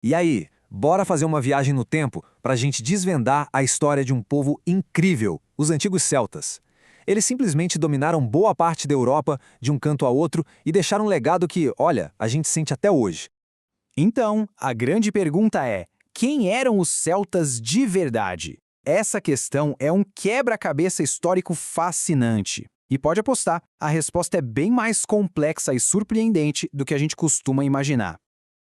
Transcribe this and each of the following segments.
E aí, bora fazer uma viagem no tempo para a gente desvendar a história de um povo incrível, os antigos celtas. Eles simplesmente dominaram boa parte da Europa de um canto a outro e deixaram um legado que, olha, a gente sente até hoje. Então, a grande pergunta é: quem eram os celtas de verdade? Essa questão é um quebra-cabeça histórico fascinante. E pode apostar, a resposta é bem mais complexa e surpreendente do que a gente costuma imaginar.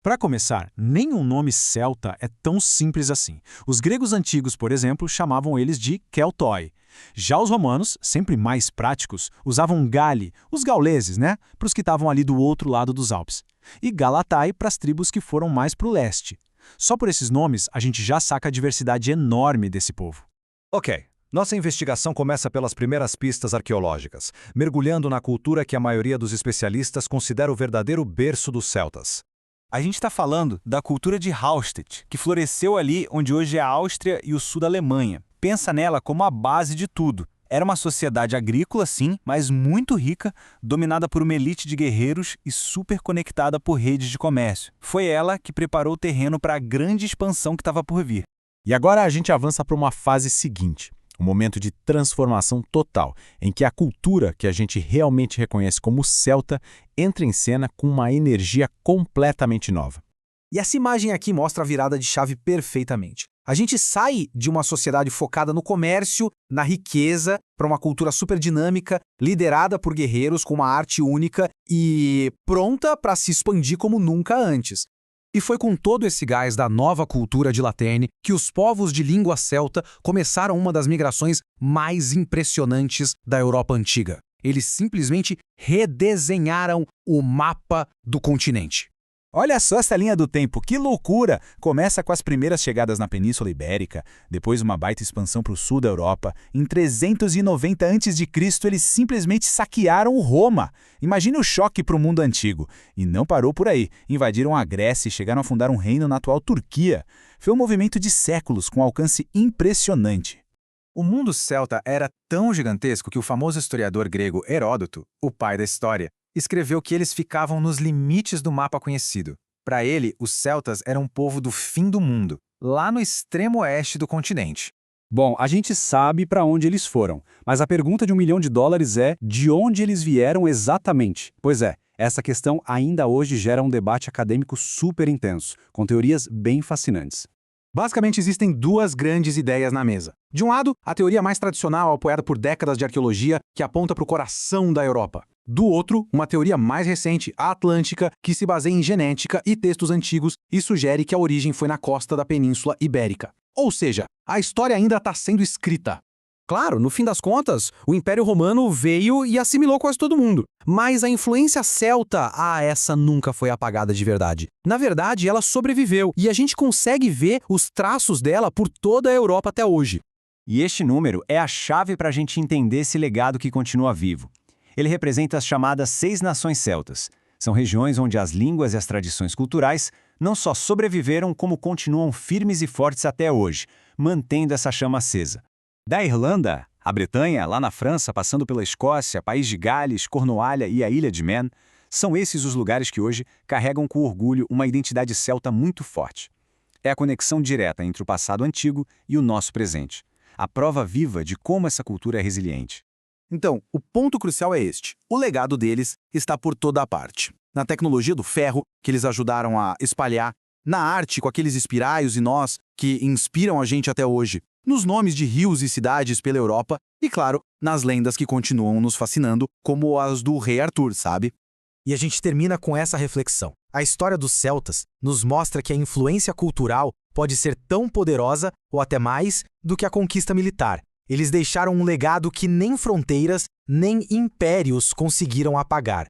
Para começar, nenhum nome celta é tão simples assim. Os gregos antigos, por exemplo, chamavam eles de Keltoi. Já os romanos, sempre mais práticos, usavam Galli, os gauleses, né? Para os que estavam ali do outro lado dos Alpes. E Galatai para as tribos que foram mais para o leste. Só por esses nomes, a gente já saca a diversidade enorme desse povo. Ok, nossa investigação começa pelas primeiras pistas arqueológicas, mergulhando na cultura que a maioria dos especialistas considera o verdadeiro berço dos celtas. A gente está falando da cultura de Hallstatt, que floresceu ali onde hoje é a Áustria e o sul da Alemanha. Pensa nela como a base de tudo. Era uma sociedade agrícola, sim, mas muito rica, dominada por uma elite de guerreiros e super conectada por redes de comércio. Foi ela que preparou o terreno para a grande expansão que estava por vir. E agora a gente avança para uma fase seguinte, um momento de transformação total, em que a cultura que a gente realmente reconhece como celta entra em cena com uma energia completamente nova. E essa imagem aqui mostra a virada de chave perfeitamente. A gente sai de uma sociedade focada no comércio, na riqueza, para uma cultura super dinâmica, liderada por guerreiros com uma arte única e pronta para se expandir como nunca antes. E foi com todo esse gás da nova cultura de Latene que os povos de língua celta começaram uma das migrações mais impressionantes da Europa antiga. Eles simplesmente redesenharam o mapa do continente. Olha só essa linha do tempo, que loucura! Começa com as primeiras chegadas na Península Ibérica, depois uma baita expansão para o sul da Europa. Em 390 a.C., eles simplesmente saquearam Roma. Imagine o choque para o mundo antigo. E não parou por aí. Invadiram a Grécia e chegaram a fundar um reino na atual Turquia. Foi um movimento de séculos com alcance impressionante. O mundo celta era tão gigantesco que o famoso historiador grego Heródoto, o pai da história, escreveu que eles ficavam nos limites do mapa conhecido. Para ele, os celtas eram um povo do fim do mundo, lá no extremo oeste do continente. Bom, a gente sabe para onde eles foram, mas a pergunta de $1 milhão é de onde eles vieram exatamente? Pois é, essa questão ainda hoje gera um debate acadêmico super intenso, com teorias bem fascinantes. Basicamente, existem duas grandes ideias na mesa. De um lado, a teoria mais tradicional, apoiada por décadas de arqueologia, que aponta para o coração da Europa. Do outro, uma teoria mais recente, a atlântica, que se baseia em genética e textos antigos e sugere que a origem foi na costa da Península Ibérica. Ou seja, a história ainda está sendo escrita. Claro, no fim das contas, o Império Romano veio e assimilou quase todo mundo. Mas a influência celta, essa nunca foi apagada de verdade. Na verdade, ela sobreviveu e a gente consegue ver os traços dela por toda a Europa até hoje. E este número é a chave para a gente entender esse legado que continua vivo. Ele representa as chamadas 6 nações celtas. São regiões onde as línguas e as tradições culturais não só sobreviveram, como continuam firmes e fortes até hoje, mantendo essa chama acesa. Da Irlanda, a Bretanha, lá na França, passando pela Escócia, País de Gales, Cornualha e a Ilha de Man, são esses os lugares que hoje carregam com orgulho uma identidade celta muito forte. É a conexão direta entre o passado antigo e o nosso presente. A prova viva de como essa cultura é resiliente. Então, o ponto crucial é este. O legado deles está por toda a parte. Na tecnologia do ferro, que eles ajudaram a espalhar, na arte, com aqueles espiraios e nós que inspiram a gente até hoje, nos nomes de rios e cidades pela Europa e, claro, nas lendas que continuam nos fascinando, como as do Rei Arthur, sabe? E a gente termina com essa reflexão. A história dos celtas nos mostra que a influência cultural pode ser tão poderosa, ou até mais, do que a conquista militar. Eles deixaram um legado que nem fronteiras, nem impérios conseguiram apagar.